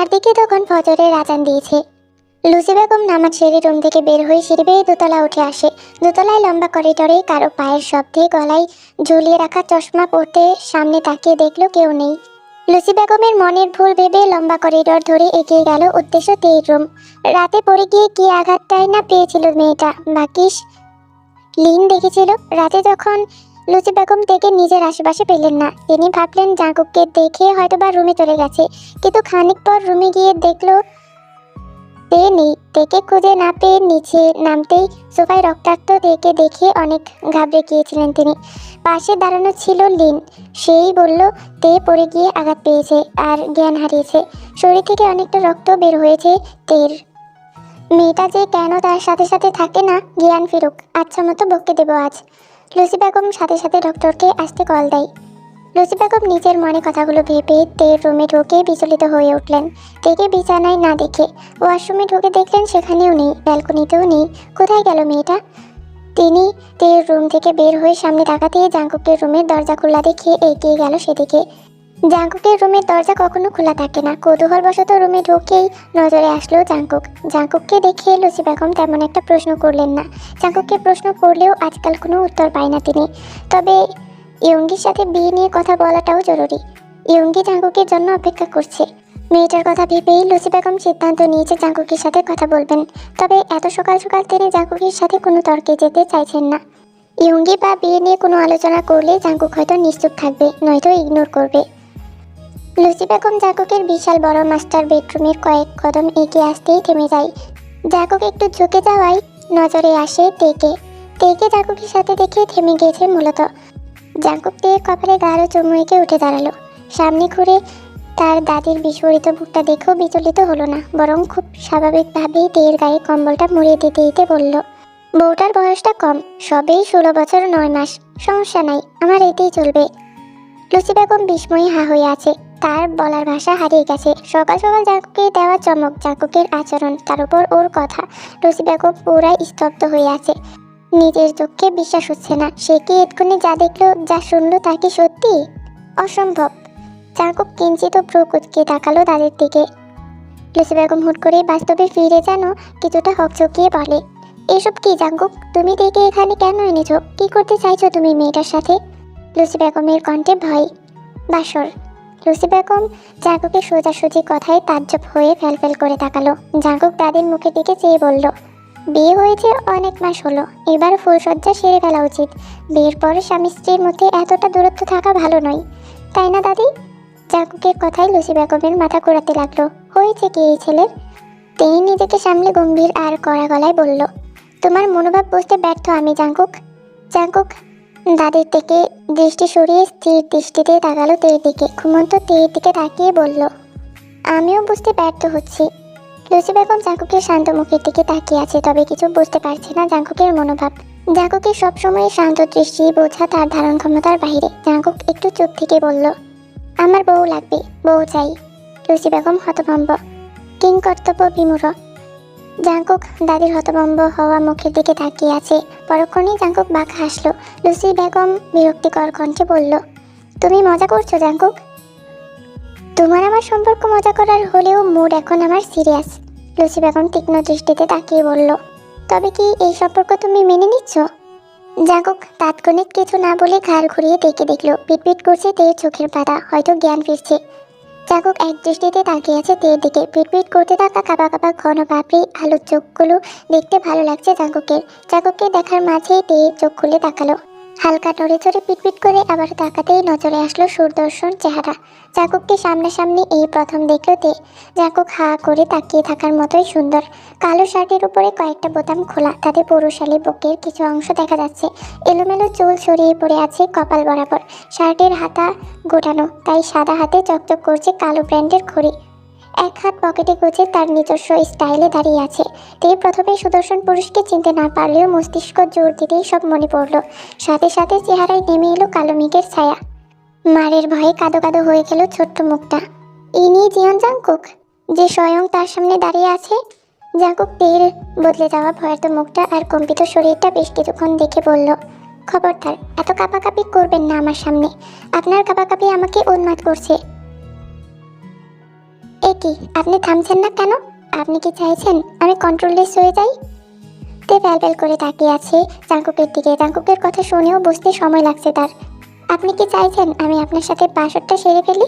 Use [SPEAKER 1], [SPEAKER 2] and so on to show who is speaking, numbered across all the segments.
[SPEAKER 1] চারদিকে তখন ফজরের আজান দিয়েছে। লুসি বেগম নামাজ সেরে রুম থেকে বের হয়ে সিঁড়ি বেয়ে দোতলা উঠে আসে। দোতলায় লম্বা করিডোরে কারো পায়ের শব্দে গলায় ঝুলিয়ে রাখা চশমা পরতে সামনে তাকিয়ে দেখলো কেউ নেই। লুসি বেগমের মনের ভুল ভেবে লম্বা করিডোর ধরে এগিয়ে গেল উদ্দেশ্য তের রুম। রাতে পড়ে গিয়ে কি আঘাতটাই না পেয়েছিল মেয়েটা, ভাগ্যিস লিন দেখেছিল। রাতে যখন লুসি বেগম তেকে নিজের আশেপাশে পেলেন না, তিনি ভাবলেন জাঙ্কুককে দেখে হয়তোবা রুমে চলে গেছে, কিন্তু খানিক পর রুমে গিয়ে দেখলো তে নেই। তেকে খুঁজে না পেয়ে নিচে নামতেই সোফায় রক্তাক্ত তেকে দেখে অনেক ঘাবড়ে গিয়েছিলেন তিনি। পাশে দাঁড়ানো ছিল লিন। সেই বলল তে পড়ে গিয়ে আঘাত পেয়েছে আর জ্ঞান হারিয়েছে, শরীর থেকে অনেকটা রক্ত বের হয়েছে তের। মেয়েটা যে কেন তার সাথে সাথে থাকে না, জ্ঞান ফিরুক, আচ্ছা মতো বকে দেবো আজ। লুসি বেগম সাথে সাথে ডক্টরকে আসতে কল দেয়। লুসি বেগম নিজের মনে কথাগুলো ভেবে তের রুমে ঢুকে বিচলিত হয়ে উঠলেন। তেকে বিছানায় না দেখে ওয়াশরুমে ঢুকে দেখলেন সেখানেও নেই, ব্যালকনিতেও নেই। কোথায় গেল মেয়েটা? তিনি তের রুম থেকে বের হয়ে সামনে তাকাতেই জাঙ্কুকের রুমের দরজা খোলা দেখে এগিয়ে গেল সেদিকে। জাঙ্কুকের রুমের দরজা কখনো খোলা থাকে না। কৌতূহলবশত রুমে ঢুকেই নজরে আসলো জাঙ্কুক। জাঙ্কুককে দেখে লুসি বেগম তেমন একটা প্রশ্ন করলেন না। জাঙ্কুককে প্রশ্ন করলেও আজকাল কোনো উত্তর পায় না তিনি। তবে ইয়ঙ্গির সাথে বিয়ে নিয়ে কথা বলাটাও জরুরি। ইয়ঙ্গি জাঙ্কুকের জন্য অপেক্ষা করছে। মেয়েটার কথা ভেবেই লুসি বেগম সিদ্ধান্ত নিয়েছে জাঙ্কুকের সাথে কথা বলবেন। তবে এত সকাল সকাল তিনি জাঙ্কুকের সাথে কোনো তর্কে যেতে চাইছেন না। ইয়ঙ্গি বা বিয়ে নিয়ে কোনো আলোচনা করলে জাঙ্কুক হয়তো নিশ্চুপ থাকবে, নয়তো ইগনোর করবে। লুসি বেগম জাঙ্কুকের বিশাল বড় মাস্টার বেডরুমের কয়েক কদম এগিয়ে আসতেই থেমে যায়। জাঙ্কুক একটু ঝুঁকে যাওয়ায় নজরে আসে তেকে। তেকে জাঙ্কুকের সাথে দেখে থেমে গিয়েছে মূলত। জাঙ্কুক তের কপালে গাঢ় চুমু এঁকে উঠে দাঁড়ালো। সামনে ঘুরে তার দাদির বিস্ফোরিত বুকটা দেখেও বিচলিত হলো না, বরং খুব স্বাভাবিকভাবেই তের গায়ে কম্বলটা মুড়িয়ে দিতে দিতে বলল, বউটার বয়সটা কম, সবেই 16 বছর 9 মাস, সমস্যা নাই, আমার এতেই চলবে। লুসি বেগম বিস্ময়ে হা হয়ে আছে, তার বলার ভাষা হারিয়ে গেছে। সকাল সকাল জাঙ্কুকে দেওয়া চমক, জাঙ্কুকের আচরণ, তার উপর ওর কথা, লুসি বেগম পুরাই স্তব্ধ হয়ে আছে। নিজের চোখে বিশ্বাস হচ্ছে না। সে কি এক্ষুনি যা দেখলো, যা শুনলো তা কি সত্যি? অসম্ভব। জাঙ্কুক কিঞ্চিত ভ্রু কুঁচকে তাকালো দাদির দিকে। লুসি বেগম হুট করে বাস্তবে ফিরে যেন কিছুটা হকচকিয়ে বলে, এসব কি জাঙ্কুক? তুমি দেখে এখানে কেন এনেছো? কি করতে চাইছো তুমি মেয়েটার সাথে? লুসি বেগমের কণ্ঠে ভয়। বাসর। লুসি বেগম জাঙ্কুকের সোজাসুজি কথায় তাজ্জব হয়ে ফ্যালফ্যাল করে তাকালো। জাঙ্কুক দাদির মুখের দিকে চেয়ে বলল, বিয়ে হয়েছে অনেক মাস হলো, এবার ফুলসজ্জা সেরে ফেলা উচিত। বিয়ের পর স্বামী স্ত্রীর মধ্যে এতটা দূরত্ব থাকা ভালো নয়, তাই না দাদি? জাঙ্কুকের কথায় লুসি বেগমের মাথা ঘোরাতে লাগলো। হয়েছে কি এই ছেলের? তিনি নিজেকে সামলে গম্ভীর আর কড়া গলায় বলল, তোমার মনোভাব বুঝতে ব্যর্থ আমি জাঙ্কুক। জাঙ্কুক দাদির থেকে দৃষ্টি সরিয়ে স্থির দৃষ্টিতে তাকালো তের দিকে। ঘুমন্ত তের দিকে তাকিয়ে বলল, আমিও বুঝতে ব্যর্থ হচ্ছি। লুসি বেগম জাঙ্কুকের শান্ত মুখের দিকে তাকিয়ে আছে, তবে কিছু বুঝতে পারছে না জাঙ্কুকের মনোভাব। জাঙ্কুকের সবসময় শান্ত দৃষ্টি বোঝা তার ধারণ ক্ষমতার বাইরে। জাঙ্কুক একটু চুপ থেকে বলল, আমার বউ লাগবে, বউ চাই। লুসি বেগম হতভম্ব, কিং কর্তব্য বিমূঢ়। জাঙ্কুক দাদির হতভম্ব হওয়া মুখের দিকে তাকিয়ে আছে। পরক্ষণেই জাঙ্কুক বাঁকা হাসলো। লুসি বেগম বিরক্তিকর কণ্ঠে বলল, তুমি মজা করছো জাঙ্কুক? তোমার আমার সম্পর্ক মজা করার হলেও মুড এখন আমার সিরিয়াস। লুসি বেগম তীক্ষ্ণ দৃষ্টিতে তাকিয়ে বলল, তবে কি এই সম্পর্ক তুমি মেনে নিচ্ছ? জাঙ্কুক তাৎক্ষণিক কিছু না বলে ঘাড় ঘুরিয়ে দেখে দেখলো পিটপিট করছে তের চোখের পাতা, হয়তো জ্ঞান ফিরছে। জাঙ্কুক এক দৃষ্টিতে তাকিয়ে আছে তের দিকে। পিটপিট করতে থাকা কাবা কাবা ঘন পাপড়ি আলুর চোখগুলো দেখতে ভালো লাগছে জাঙ্কুকের। জাঙ্কুককে দেখার মাঝেই তে চোখ খুলে তাকালো। হালকা নড়ে চড়ে পিটপিট করে আবার তাকাতেই নজরে আসলো সুদর্শন চেহারা। জাঙ্কুককে সামনাসামনি এই প্রথম দেখলো তে। জাঙ্কুক হা করে তাকিয়ে থাকার মতোই সুন্দর। কালো শার্টের উপরে কয়েকটা বোতাম খোলা, তাতে পুরুষালী বুকের কিছু অংশ দেখা যাচ্ছে। এলোমেলো চুল ছড়িয়ে পড়ে আছে কপাল বরাবর। শার্টের হাতা গোটানো, তাই সাদা হাতে চকচক করছে কালো ব্র্যান্ডের ঘড়ি। এক হাত পকেটে গুজে তার নিজস্ব স্টাইলে দাঁড়িয়ে আছে। তে প্রথমে সুদর্শন পুরুষকে চিনতে না পারলেও মস্তিষ্ক জোর দিতেই সব মনে পড়ল। সাথে সাথে চেহারায় নেমে এলো কালো মেঘের ছায়া। মারের ভয়ে কাদো কাদো হয়ে গেল ছোট্ট মুখটা। ইনি জিয়ন জাঙ্কুক, যে স্বয়ং তার সামনে দাঁড়িয়ে আছে। জাঙ্কুক তের বদলে যাওয়া ভয়ার্ত মুখটা আর কম্পিত শরীরটা বেশ কিছুক্ষণ দেখে বলল, খবরদার এত কাঁপাকাঁপি করবেন না আমার সামনে, আপনার কাঁপাকাঁপি আমাকে উন্মাদ করছে। কি আপনি থামছেন না কেন? আপনি কি চাইছেন আমি কন্ট্রোললেস হয়ে যাই? তে ব্যালবেল করে তাকিয়ে আছে জাঙ্কুকের দিকে। জাঙ্কুকের কথা শুনেও বুঝতে সময় লাগছে তার। আপনি কি চাইছেন আমি আপনার সাথে বাসরটা সেরে ফেলি?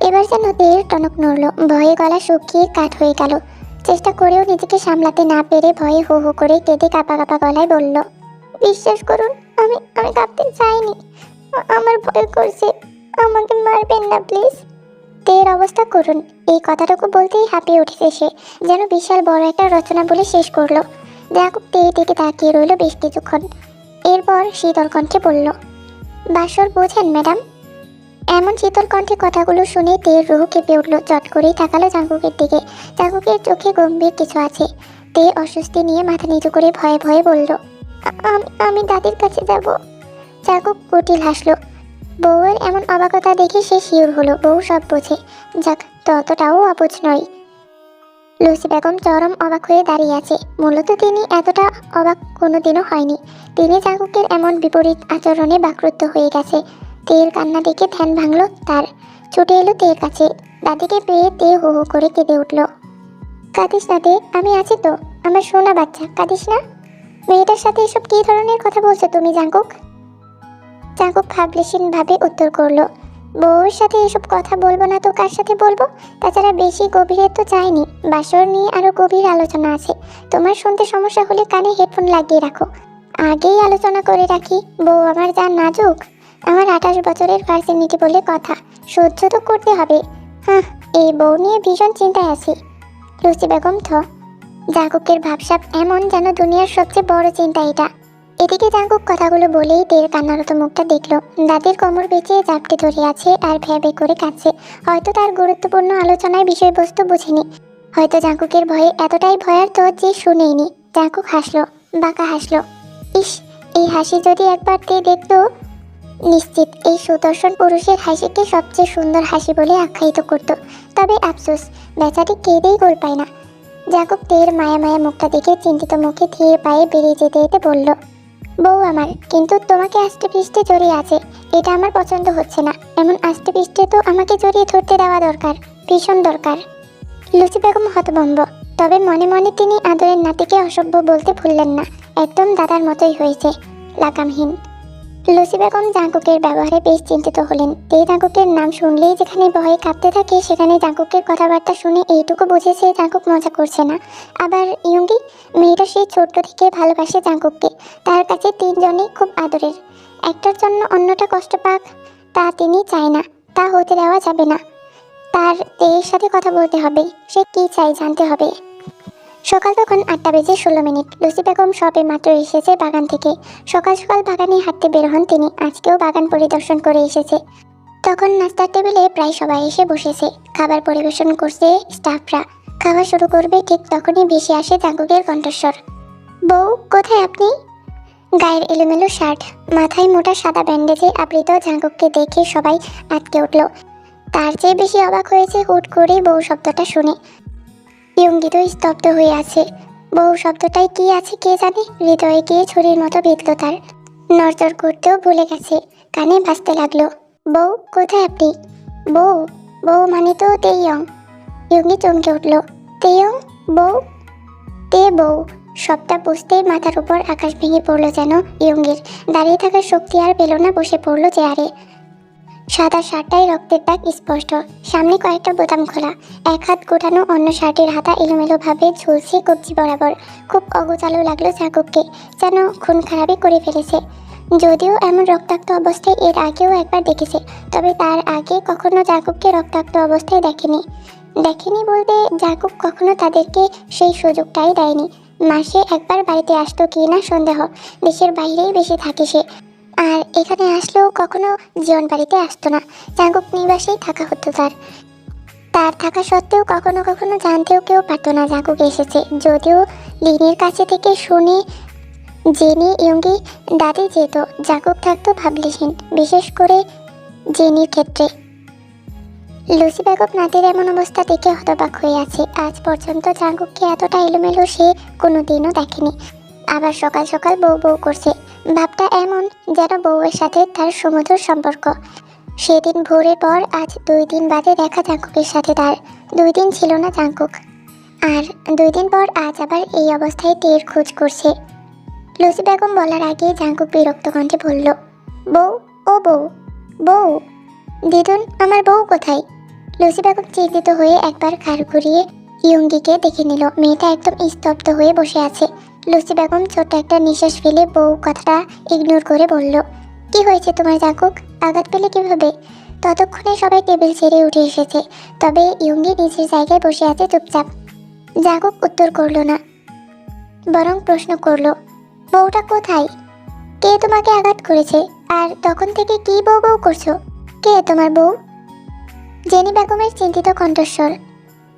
[SPEAKER 1] এবার যেন তের টনক নড়ল, ভয়ে গলা শুকিয়ে কাঠ হয়ে গেল। চেষ্টা করেও নিজেকে সামলাতে না পেরে ভয়ে হো হো করে কেঁদে কাঁপা কাঁপা গলায় বলল, বিশ্বাস করুন আমি আমি কাঁপতে চাইনি, আমার ভয় করছে, আমাকে মারবেন না প্লিজ। তের অবস্থা করুন, এই কথাটুকু বলতেই হাঁপিয়ে উঠেছে সে, যেন বিশাল বড় একটা রচনা বলে শেষ করলো। জাকুব তের দিকে তাকিয়ে রইল বেশ কিছুক্ষণ। এরপর শীতল কণ্ঠে বলল, বাসর বোঝেন ম্যাডাম? এমন শীতল কণ্ঠে কথাগুলো শুনে তের রুহ কেঁপে উঠল। চট করেই তাকালো জাঙ্কুকের দিকে। জাঙ্কুকের চোখে গম্ভীর কিছু আছে। তে অস্বস্তি নিয়ে মাথা নিচু করে ভয়ে ভয়ে বলল, আমি দাদির কাছে যাব। জাঙ্কুক কুটিল হাসলো। বউয়ের এমন অবাকতা দেখে সে শিওর হলো বউ সব বোঝে। যাক, ততটাও অবুঝ নয়। লুসি বেগম চরম অবাক হয়ে দাঁড়িয়ে আছে। মূলত তিনি এতটা অবাক কোনোদিনও হয়নি। তিনি জাঙ্কুকের এমন বিপরীত আচরণে বাকরুদ্ধ হয়ে গেছে। তের কান্না দেখে ধ্যান ভাঙলো তার। ছুটে এলো তের কাছে। দাদিকে পেয়ে তে হো হো করে কেঁদে উঠল। কাঁদিস না তে, আমি আছি তো, আমার সোনা বাচ্চা, কাঁদিস না। মেয়েটার সাথে এসব কী ধরনের কথা বলছো তুমি জাঙ্কুক? জাঙ্কুক ভাবলেশীন ভাবে উত্তর করলো, বউয়ের সাথে এসব কথা বলবো না তো কার সাথে বলবো? তাছাড়া বেশি গভীরে তো যায়নি, বাসর নিয়ে আরো গভীর আলোচনা আছে। তোমার শুনতে সমস্যা হলে কানে হেডফোন লাগিয়ে রাখো। আগেই আলোচনা করে রাখি, বউ আমার যা নাজুক। আমার 28 বছরের ভার্সিনিটি বলে কথা, সহ্য তো করতে হবে। হ্যাঁ, এই বউ নিয়ে ভীষণ চিন্তায় আছি। লুচি বেগম জাঙ্কুকের ভাবসাব এমন যেন দুনিয়ার সবচেয়ে বড় চিন্তা এটা। এদিকে জাঙ্কুক কথাগুলো বলেই তের কান্নারত মুখটা দেখলো। দাদির কোমর বেঁচে জাপটে ধরে আছে আর ভ্যাবে করে কাঁদছে। হয়তো তার গুরুত্বপূর্ণ আলোচনায় বিষয়বস্তু বুঝেনি, হয়তো জাঙ্কুকের ভয়ে এতটাই ভয়ার্ত যে শুনেইনি। জাঙ্কুক হাসলো, বাঁকা হাসলো। ইস, এই হাসি যদি একবার তে দেখতো, নিশ্চিত এই সুদর্শন পুরুষের হাসিকে সবচেয়ে সুন্দর হাসি বলে আখ্যায়িত করত। তবে আফসোস, বেচারি কেঁদেই গোল পায় না। জাঙ্কুক তের মায়া মায়া মুখটা দেখে চিন্তিত মুখে ধীর পায়ে বেরিয়ে যেতে যেতে বলল, বউ আমার কিন্তু তোমাকে আষ্টে পৃষ্ঠে জড়িয়ে আছে, এটা আমার পছন্দ হচ্ছে না। এমন আষ্টে পৃষ্ঠে তো আমাকে জড়িয়ে ধরতে দেওয়া দরকার, ভীষণ দরকার। লুচি বেগম হতভম্ব। তবে মনে মনে তিনি আদরের নাতিকে অসভ্য বলতে ভুললেন না। একদম দাদার মতোই হয়েছে, লাগামহীন। লুচি বেগম জাঙ্কুকের ব্যবহারে বেশ চিন্তিত হলেন। তে জাঙ্কুকের নাম শুনলেই যেখানে ভয়ে কাঁপতে থাকে, সেখানে জাঙ্কুকের কথাবার্তা শুনে এইটুকু বুঝেছে জাঙ্কুক মজা করছে না। আবার ইয়ঙ্গি মেয়েটা সেই ছোট্ট থেকে ভালোবাসে জাঙ্কুককে। তার কাছে তিনজনেই খুব আদরের। একটার জন্য অন্যটা কষ্ট পাক তা তিনি চায় না, তা হতে দেওয়া যাবে না। তার তেয়ের সাথে কথা বলতে হবে, সে কী চাই জানতে হবে। সকাল তখন 8:16। লুচি বেগম সবে মাত্র এসেছে বাগান থেকে। সকাল সকাল বাগানে হাঁটতে বের হন তিনি। আজকেও বাগান পরিদর্শন করে এসেছে। তখন নাস্তার টেবিলে প্রায় সবাই এসে বসেছে। খাবার পরিবেশন করছে স্টাফরা। খাওয়া শুরু করবে ঠিক তখনই ভেসে আসে জাঙ্কুকের কণ্ঠস্বর, বউ কোথায় আপনি? গায়ের এলোমেলো শার্ট, মাথায় মোটা সাদা ব্যান্ডেজে আবৃত জাঙ্কুককে দেখে সবাই আটকে উঠল। তার চেয়ে বেশি অবাক হয়েছে হুট করে বউ শব্দটা শুনে। ইয়ঙ্গি তো স্তব্ধ হয়ে আছে। বউ শব্দটাই কি আছে কে জানে, হৃদয়ে গিয়ে ছুরির মতো বিঁধল তার। নড়চড় করতেও ভুলে গেছে, কানে ভাসতে লাগলো, বউ কোথায় আপনি? বউ, বউ মানে তো তেইয়ং। ইয়ঙ্গি চমকে উঠল, তেইয়ং, বউ, তে বউ। সবটা বুঝতেই মাথার উপর আকাশ ভেঙে পড়লো যেন ইয়ঙ্গির। দাঁড়িয়ে থাকার শক্তি আর পেল না, বসে পড়লো চেয়ারে। সাদা শার্টটায় রক্তের দাগ স্পষ্ট, সামনে কয়েকটা বোতাম খোলা, এক হাত গোটানো, অন্য শার্টের হাতা এলোমেলোভাবে ঝুলছে কবজি বরাবর। খুব অগোছালো লাগলো জাঙ্কুককে, যেন খুন খারাপি করে ফেলেছে। যদিও এমন রক্তাক্ত অবস্থায় এর আগেও একবার দেখেছে, তবে তার আগে কখনো জাঙ্কুককে রক্তাক্ত অবস্থায় দেখেনি বলতে জাঙ্কুক কখনো তাদেরকে সেই সুযোগটাই দেয়নি। মাসে একবার বাড়িতে আসতো কি না সন্দেহ। দেশের বাইরেই বেশি থাকে সে, আর এখানে আসলেও কখনো জীবন বাড়িতে আসতো না। জাঙ্কুক নিবাসেই থাকা হতো তার থাকা সত্ত্বেও কখনো কখনো জানতেও কেউ পারতো না জাঙ্কুক এসেছে। যদিও লিনির কাছে থেকে শুনে জেনি ইয়ঙ্গি দাদি যেত, জাঙ্কুক থাকতো ভাবলেশীন, বিশেষ করে জেনির ক্ষেত্রে। লুচি বেগম নাতির এমন অবস্থা দেখে হতবাক হয়ে আছে। আজ পর্যন্ত জাঙ্কুককে এতটা এলোমেলো সে কোনোদিনও দেখেনি। আবার সকাল সকাল বউ বউ করছে, ভাবটা এমন যেন বউয়ের সাথে তার সুমধুর সম্পর্ক। সেদিন ভোরের পর আজ 2 দিন বাদে দেখা জাঙ্কুকের সাথে তার। 2 দিন ছিল না জাঙ্কুক, আর 2 দিন পর আজ আবার এই অবস্থায় তের খোঁজ করছে। লুসি বেগম বলার আগে জাঙ্কুক বিরক্ত কণ্ঠে বলল, বউ, ও বউ, বউ, দিদুন আমার বউ কোথায়? লুসি বেগম চিন্তিত হয়ে একবার ঘাড় ঘুরিয়ে ইয়ঙ্গিকে দেখে নিল। মেয়েটা একদম স্তব্ধ হয়ে বসে আছে। লুসি বেগম ছোট্ট একটা নিঃশ্বাস ফেলে বউ কথাটা ইগনোর করে বলল, কি হয়েছে তোমার জাঙ্কুক? আঘাত পেলে কিভাবে? ততক্ষণে সবাই টেবিল ছেড়ে উঠে এসেছে, তবে ইয়ঙ্গি নিজের জায়গায় বসে আছে চুপচাপ। জাঙ্কুক উত্তর করল না, বরং প্রশ্ন করল, বউটা কোথায়? কে তোমাকে আঘাত করেছে? আর তখন থেকে কি বউ বউ করছো? কে তোমার বউ? জেনি বেগমের চিন্তিত কণ্ঠস্বর।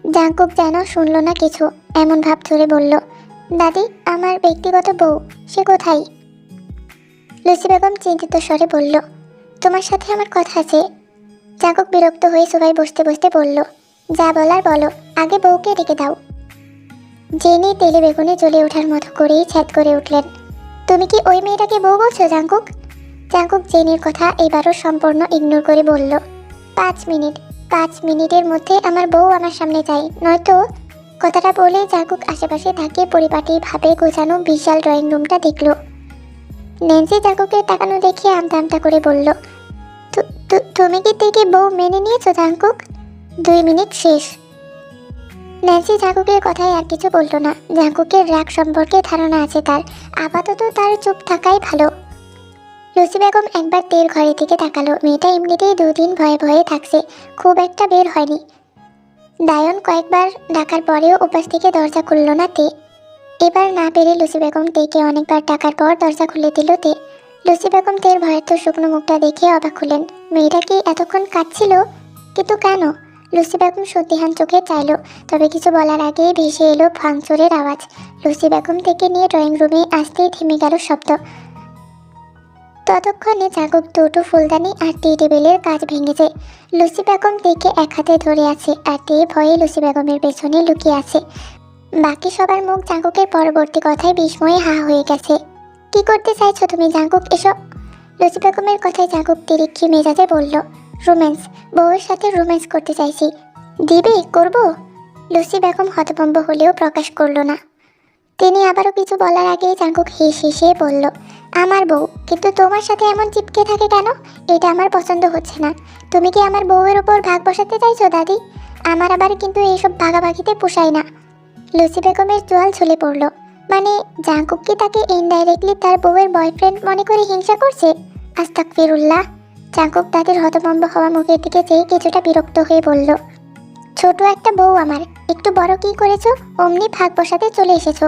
[SPEAKER 1] জাঙ্কুক যেন শুনল না কিছু, এমন ভাব ধরে বলল, দাদি, আমার ব্যক্তিগত বউ, সে কোথায়? লুসি বেগম চিন্তিত স্বরে বলল, তোমার সাথে আমার কথা আছে। জাঙ্কুক বিরক্ত হয়ে সোফায় বসতে বসতে বলল, যা বলার বলো, আগে বউকে ডেকে দাও। জেনি তেলে বেগুনে জ্বলে ওঠার মতো করেই ছ্যাদ করে উঠলেন, তুমি কি ওই মেয়েটাকে বউ বলছো জাঙ্কুক? জাঙ্কুক জেনির কথা এবারও সম্পূর্ণ ইগনোর করে বলল, 5 মিনিটের মধ্যে আমার বউ আমার সামনে চাই, নয়তো। কথাটা বলে জাঙ্কুক আশেপাশে তাকিয়ে পরিপাটিভাবে গোছানো বিশাল ড্রয়িং রুমটা দেখল। ন্যান্সি জাঙ্কুকের তাকানো দেখে আমতা আমতা করে বলল, তুমি কি থেকে বউ মেনে নিয়েছো জাঙ্কুক? 2 মিনিট শেষ। ন্যান্সি জাঙ্কুকের কথায় আর কিছু বলল না। জাঙ্কুকের রাগ সম্পর্কে ধারণা আছে তার, আপাতত তার চুপ থাকাই ভালো। লুসি বেগম একবার তের ঘরের দিকে তাকালো। মেয়েটা এমনিতেই 2 দিন ভয়ে ভয়ে থাকছে, খুব একটা বের হয়নি। দায়ন কয়েকবার ডাকার পরেও উপাস থেকে দরজা খুলল না তে। এবার না পেরে লুসি বেগম তেকে অনেকবার ডাকার পর দরজা খুলে দিল তে। লুসি বেগম তের ভয়ের তো শুকনো মুখটা দেখে অবাক হলেন। মেয়েটা কি এতক্ষণ কাঁদছিল? কিন্তু কেন? লুসি বেগম সন্দিহান চোখে চাইল, তবে কিছু বলার আগেই ভেসে এলো ভাঙচুরের আওয়াজ। লুসি বেগম থেকে নিয়ে ড্রয়িং রুমে আসতেই থেমে গেল শব্দ। ততক্ষণে জাঙ্কুক দুটো ফুলদানি আর টি টেবিলের কাজ ভেঙেছে। লুসি বেগম তেকে এক হাতে ধরে আছে, আর তে ভয়ে লুসি বেগমের পেছনে লুকিয়ে আছে। বাকি সবার মুখ জাঙ্কুকের পরবর্তী কথায় বিস্ময়ে হা হয়ে গেছে। কি করতে চাইছো তুমি জাঙ্কুক, এসব? লুসি বেগমের কথায় জাঙ্কুক তিরিক্ষি মেজাজে বলল, রোম্যান্স, বউয়ের সাথে রোম্যান্স করতে চাইছি। দিবে, করব? লুসি বেগম হতভম্ব হলেও প্রকাশ করল না। তিনি আবারও কিছু বলার আগেই জাঙ্কুক হেসে বলল, আমার বউ, কিন্তু তোমার সাথে এমন চিপকে থাকে কেন? এটা আমার পছন্দ হচ্ছে না। তুমি কি আমার বউয়ের উপর ভাগ বসাতে চাইছো দাদি? আমার আবার কিন্তু এইসব ভাগাভাগিতে পোষায় না। লুসি বেগমের জোয়াল ঝুলে পড়ল। মানে জাঙ্কুক কি তাকে ইনডাইরেক্টলি তার বউয়ের বয়ফ্রেন্ড মনে করে হিংসা করছে? আস্তাগফিরুল্লাহ। জাঙ্কুক তাদের হতভম্ব হওয়া মুখের দিকে চেয়ে কিছুটা বিরক্ত হয়ে বলল, ছোট একটা বউ আমার, একটু বড় কি করেছো? অমনি ভাগ বসাতে চলে এসেছো।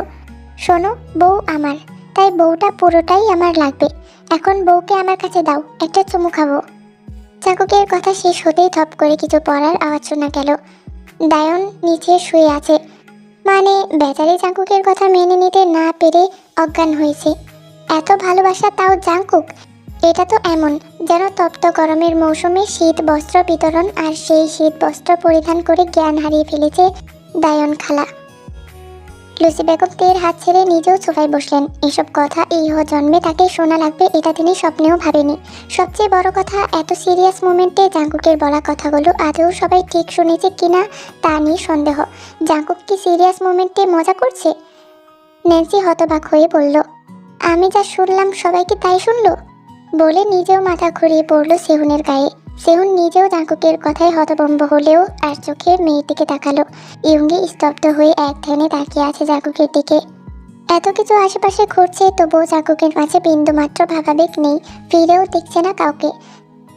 [SPEAKER 1] শোনো, বউ আমার, তাই বউটা পুরোটাই আমার লাগবে। এখন বউকে আমার কাছে দাও, একটা চুমু খাবো। জাঙ্কুকের কথা শেষ হতেই থপ করে কিছু পড়ার আওয়াজ শোনা গেল। দায়ন নিচে শুয়ে আছে, মানে বেচারি জাঙ্কুকের কথা মেনে নিতে না পেরে অজ্ঞান হয়েছে। এত ভালোবাসা, তাও জাঙ্কুক। এটা তো এমন যেন তপ্ত গরমের মৌসুমে শীত বস্ত্র বিতরণ, আর সেই শীত বস্ত্র পরিধান করে জ্ঞান হারিয়ে ফেলেছে দায়ন খালা। লুসি বেগম তের হাত ছেড়ে নিজেও সোফায় বসলেন। এসব কথা এই জন্মে তাকে শোনা লাগবে এটা তিনি স্বপ্নেও ভাবেনি। সবচেয়ে বড় কথা, এত সিরিয়াস মোমেন্টে জাঙ্কুকের বলা কথাগুলো আদৌ সবাই ঠিক শুনেছে কিনা তা নিয়ে সন্দেহ। জাঙ্কুক কি সিরিয়াস মোমেন্টে মজা করছে? ন্যান্সি হতবাক হয়ে বলল, আমি যা শুনলাম সবাই কি তাই শুনলো? বলে নিজেও মাথা ঘুরিয়ে পড়ল সেহুনের গায়ে। সেহুন নিজেও জাঙ্কুকের কথায় হতভম্ব হলেও আর চোখে মেয়ের দিকে তাকালো। ইয়ঙ্গি স্তব্ধ হয়ে এক ধ্যানে তাকিয়ে আছে জাঙ্কুকের দিকে। এত কিছু আশেপাশে ঘুরছে, তবুও জাঙ্কুকের মাঝে বিন্দুমাত্র ভাবাবেগ নেই, ফিরেও দেখছে না কাউকে।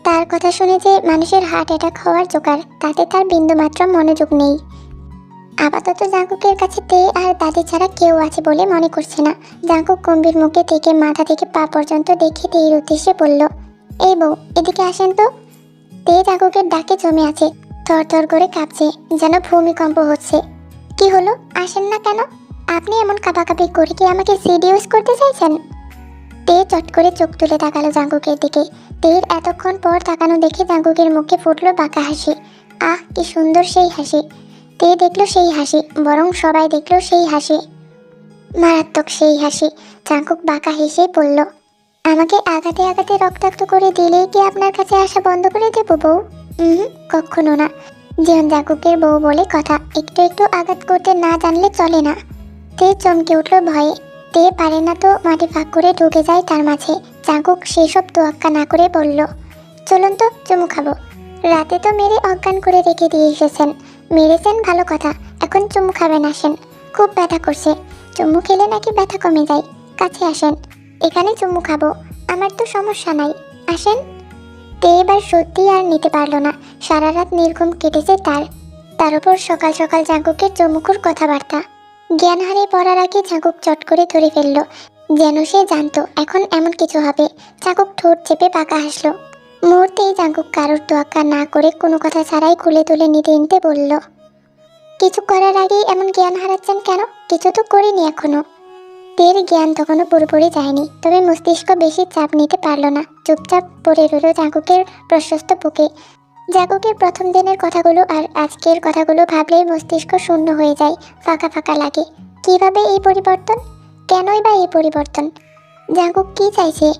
[SPEAKER 1] তার কথা শুনে যে মানুষের হার্ট অ্যাটাক হওয়ার জোগাড়, তাতে তার বিন্দুমাত্র মনোযোগ নেই। আপাতত জাঙ্কুকের কাছে তে আর দাদি ছাড়া কেউ আছে বলে মনে করছে না। জাঙ্কুক গম্ভীর মুখে থেকে মাথা থেকে পা পর্যন্ত দেখে তের উদ্দেশ্যে বলল, এই বউ, এদিকে আসেন তো। তে জাঙ্কুকের ডাকে জমে আছে, থরথর করে কাঁপছে, যেন ভূমিকম্প হচ্ছে। কি হলো, আসেন না কেন? আপনি এমন কাঁপাকাঁপি করে কি আমাকে সিডিউস করতে চাইছেন? তে চট করে চোখ তুলে তাকালো জাঙ্কুকের দিকে। তের এতক্ষণ পর তাকানো দেখে জাঙ্কুকের মুখে ফুটলো বাঁকা হাসি। আহ, কি সুন্দর সেই হাসি! তে দেখলো সেই হাসি, বরং সবাই দেখলো সেই হাসি, মারাত্মক সেই হাসি। জাঙ্কুক বাঁকা হেসে বলল, আমাকে আঘাতে আঘাতে রক্তাক্ত করে দিলেই কি আপনার কাছে আসা বন্ধ করে দেবো বউ? কখনো না। জীবন জাঙ্কুকের বউ বলে কথা, একটু একটু আঘাত করতে না জানলে চলে না। তে চমকে উঠল ভয়ে। তে পারে না তো মাটি ফাঁক করে ঢুকে যায় তার মাঝে। জাঙ্কুক সেসব তোয়াক্কা না করে বলল, চলুন তো চুমু খাবো। রাতে তো মেরে অজ্ঞান করে রেখে দিয়ে এসেছেন, মেরেছেন ভালো কথা, এখন চুমু খাবেন, আসেন। খুব ব্যথা করছে, চুমু খেলে নাকি ব্যথা কমে যায়। কাছে আসেন, এখানে চুমু খাবো, আমার তো সমস্যা নাই, আসেন। তে এবার সত্যি আর নিতে পারল না। সারা রাত নির্ঘুম কেটেছে তার উপর সকাল সকাল জাঙ্কুকের চমুকুর কথাবার্তা। জ্ঞান হারিয়ে পড়ার আগে জাঙ্কুক চট করে ধরে ফেলল, যেন সে জানতো এখন এমন কিছু হবে। জাঙ্কুক ঠোঁট চেপে পাকা হাসলো। মুহূর্তেই জাঙ্কুক কারোর তোয়াক্কা না করে কোনো কথা ছাড়াই খুলে তুলে নিতে নিতে বলল, কিছু করার আগেই এমন জ্ঞান হারাচ্ছেন কেন? কিছু তো করিনি এখনো। তের জ্ঞান তখনও পুরোপুরি যায়নি, তবে মস্তিষ্ক বেশি চাপ নিতে পারল না। চুপচাপ পড়ে রইল জাঙ্কুকের প্রশস্ত বুকে। জাঙ্কুকের প্রথম দিনের কথাগুলো আর আজকের কথাগুলো ভাবলেই মস্তিষ্ক শূন্য হয়ে যায়, ফাঁকা ফাঁকা লাগে। কিভাবে এই পরিবর্তন? কেনই বা এই পরিবর্তন? জাঙ্কুক কি চাইছে?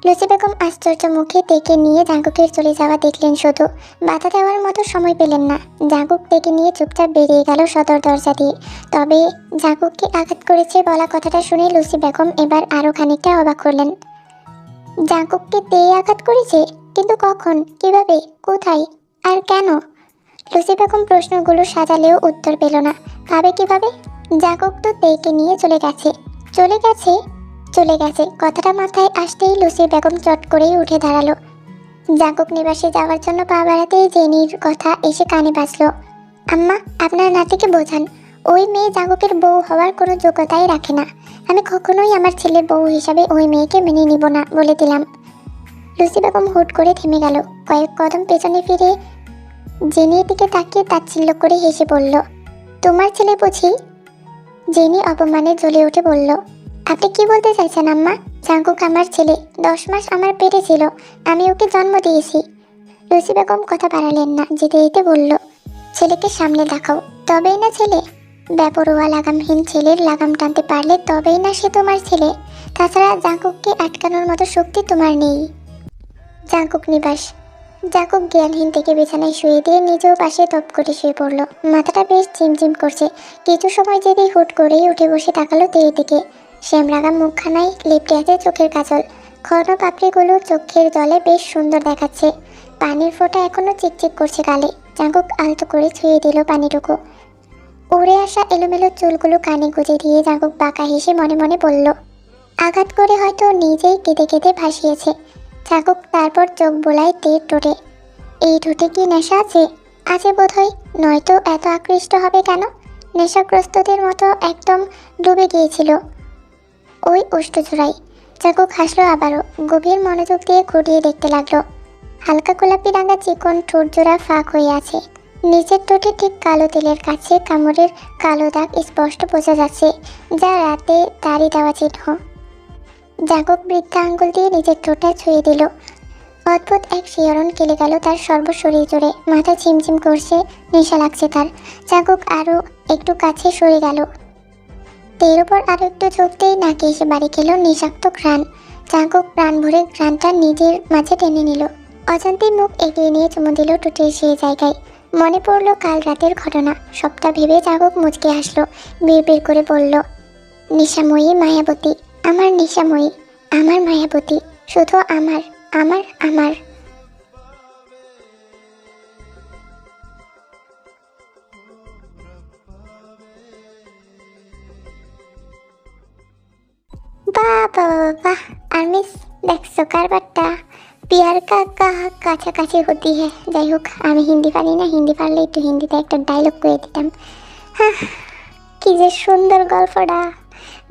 [SPEAKER 1] লুসি বেগম আশ্চর্য মুখে তেকে নিয়ে জাঙ্কুকের চলে যাওয়া দেখলেন শুধু, বাধা দেওয়ার মতো সময় পেলেন না। জাঙ্কুক তেকে নিয়ে চুপচাপ বেরিয়ে গেল সদর দরজা দিয়ে। তবে জাঙ্কুককে আঘাত করেছে বলা কথাটা শুনে লুসি বেগম এবার আরও খানিকটা অবাক হলেন। জাঙ্কুককে তে আঘাত করেছে? কিন্তু কখন, কিভাবে, কোথায় আর কেন? লুসি বেগম প্রশ্নগুলো সাজালেও উত্তর পেল না। ভাবে কিভাবে? জাঙ্কুক তো তেকে নিয়ে চলে গেছে। চলে গেছে? চলে গেছে কথাটা মাথায় আসতেই লুসি বেগম চট করেই উঠে দাঁড়ালো। জাঙ্কুক নিবাসে যাওয়ার জন্য পা বাড়াতেই জেনির কথা এসে কানে বাজলো। আম্মা, আপনার নাতিকে বোঝান, ওই মেয়ে জাঙ্কুকের বউ হওয়ার কোনো যোগ্যতাই রাখে না। আমি কখনোই আমার ছেলের বউ হিসাবে ওই মেয়েকে মেনে নিব না, বলে দিলাম। লুসি বেগম হুট করে থেমে গেল। কয়েক কদম পেছনে ফিরে জেনির দিকে তাকিয়ে তাচ্ছিল্য করে হেসে বলল, তোমার ছেলে বুঝি? জেনি অপমানে জ্বলে উঠে বলল, আপনি কি বলতে চাইছেন আম্মা? জাঙ্কুক আমার ছেলে, 10 মাস আমার পেটে ছিল, আমি ওকে জন্ম দিয়েছি। লুসি বেগম কথা বাড়ালেন না, যেতে যেতে বলল, ছেলেকে সামনে দেখাও, তবেই না ছেলে। বেপরোয়া লাগামহীন ছেলের লাগাম টানতে পারলে তবেই না সে তোমার ছেলে। তাছাড়া জাঙ্কুককে আটকানোর মতো শক্তি তোমার নেই। জাঙ্কুক নিবাস। জাঙ্কুক জ্ঞানহীন থেকে বিছানায় শুয়ে দিয়ে নিজেও পাশে তপ করে শুয়ে পড়ল। মাথাটা বেশ ঝিমঝিম করছে। কিছু সময় যেতেই হুট করেই উঠে বসে তাকালো তের দিকে। শ্যামরাগা মুখখানায় লেপটে আছে চোখের কাজল। ঘন পাপড়িগুলো চোখের জলে বেশ সুন্দর দেখাচ্ছে। পানির ফোঁটা এখনো চিকচিক করছে গালে। জাঙ্কুক আলতো করে ছুঁয়ে দিল পানিটুকু। উড়ে আসা এলোমেলো চুলগুলো কানে গুঁজে দিয়ে জাঙ্কুক বাঁকা হেসে মনে মনে বলল, আঘাত করে হয়তো নিজেই কেঁদে কেঁদে ভাসিয়েছে। জাঙ্কুক তারপর চোখ বোলায় তের ঠোঁটে। এই ঠোঁটে কি নেশা আছে? আছে বোধহয়, নয়তো এত আকৃষ্ট হবে কেন? নেশাগ্রস্তদের মতো একদম ডুবে গিয়েছিল ওই উষ্টজোড়ায়। জাঙ্কুক হাসলো আবারও, গভীর মনোযোগ দিয়ে ঘুরিয়ে দেখতে লাগলো। হালকা গোলাপি রাঙা চিকন ঠোঁটজোড়া ফাঁক হয়ে আছে। নিচের ঠোঁটে ঠিক কালো তেলের কাছে কামড়ের কালো দাগ স্পষ্ট বোঝা যাচ্ছে, যা রাতে তারই দেওয়া চিহ্ন। জাঙ্কুক বৃদ্ধা আঙ্গুল দিয়ে নিজের ঠোঁটটা ছুঁয়ে দিল। অদ্ভুত এক শিহরণ কেলে গেল তার সর্বশরীর জুড়ে। মাথা ঝিমঝিম করছে, নেশা লাগছে তার। জাঙ্কুক আরও একটু কাছে সরে গেল। তের উপর আরও একটু ঝুঁকতেই নাকে এসে বাড়ি খেল নিষাক্ত ঘ্রাণ। জাঙ্কুক প্রাণ ভরে ঘ্রাণটা নিজের মাঝে টেনে নিল। অজান্তেই মুখ এগিয়ে নিয়ে চুমু দিল টুটির সেই জায়গায়। মনে পড়ল কাল রাতের ঘটনা। সবটা ভেবে জাঙ্কুক মুচকে হাসলো। বিড়বিড় করে বলল, নিশাময়ী মায়াবতী, আমার নিশাময়ী, আমার মায়াবতী, শুধু আমার, আমার, আমার। বাহ বাহ বাহ, আর মিস দেখছো কারবারটা, পিয়ার কাকা কাছাকাছি হতি হ্যাঁ। যাই হোক, আমি হিন্দি পারি না, হিন্দি পারলে একটু হিন্দিতে একটা ডায়লগ করে দিতাম। হ্যাঁ, কি যে সুন্দর গল্পটা,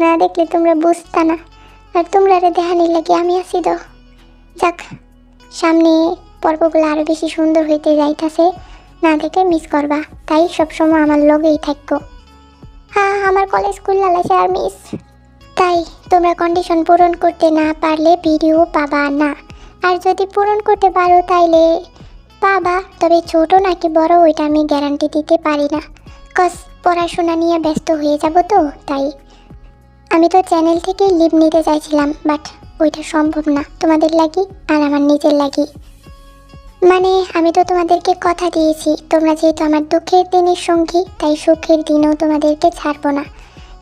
[SPEAKER 1] না দেখলে তোমরা বুঝতা না। আর তোমরা দেখানি লাগে আমি আছি তো। যাক, সামনে পর্বগুলো আরও বেশি সুন্দর হইতে যাইতাছে, না দেখে মিস করবা। তাই সবসময় আমার লগেই থাকবো। হ্যাঁ, আমার কলেজ স্কুল লালাইছে আর মিস। তাই তোমরা কন্ডিশন পূরণ করতে না পারলে ভিডিও পাবা না, আর যদি পূরণ করতে পারো তাইলে পাবা। তবে ছোট নাকি বড় ওইটা আমি গ্যারান্টি দিতে পারি না, কজ পড়াশোনা নিয়ে ব্যস্ত হয়ে যাব তো। তাই আমি তো চ্যানেল থেকে লিভ নিতে চাইছিলাম, বাট ওইটা সম্ভব না তোমাদের লাগি আর আমার নিজের লাগি। মানে আমি তো তোমাদেরকে কথা দিয়েছি, তোমরা যেহেতু আমার দুঃখের দিনের সঙ্গী, তাই সুখের দিনও তোমাদেরকে ছাড়বো না।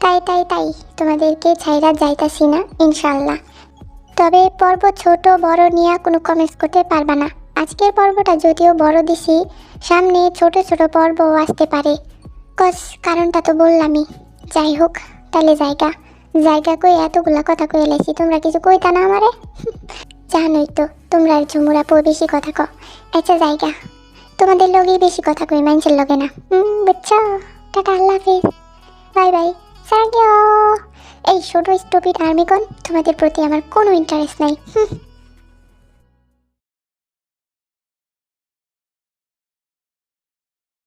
[SPEAKER 1] তাই তোমাদেরকে ছাইরা যাইতাছি না ইনশাল্লাহ। তবে পর্ব ছোট বড় নিয়ে কোনো কমেন্টস করতে পারবা না। আজকের পর্বটা যদিও বড় দিছি, সামনে ছোট ছোট পর্বও আসতে পারে। কারণটা তো বললামই। যাই হোক, তাহলে জায়গা কই এতগুলা কথা কই এলাইছি, তোমরা কিছু কইতা না আমারে? জানোই তো তোমরা আর ঝুমুরা পো বেশি কথা কও। আচ্ছা জায়গা, তোমাদের লগেই বেশি কথা কই, মানুষের লগে না। বুঝছো? টাটা, আল্লাহ হাফিজ, বাই বাই, সারাগিও। এই ছোট স্টুপিড আর্মিগণ, তোমাদের প্রতি আমার কোনো ইন্টারেস্ট নাই।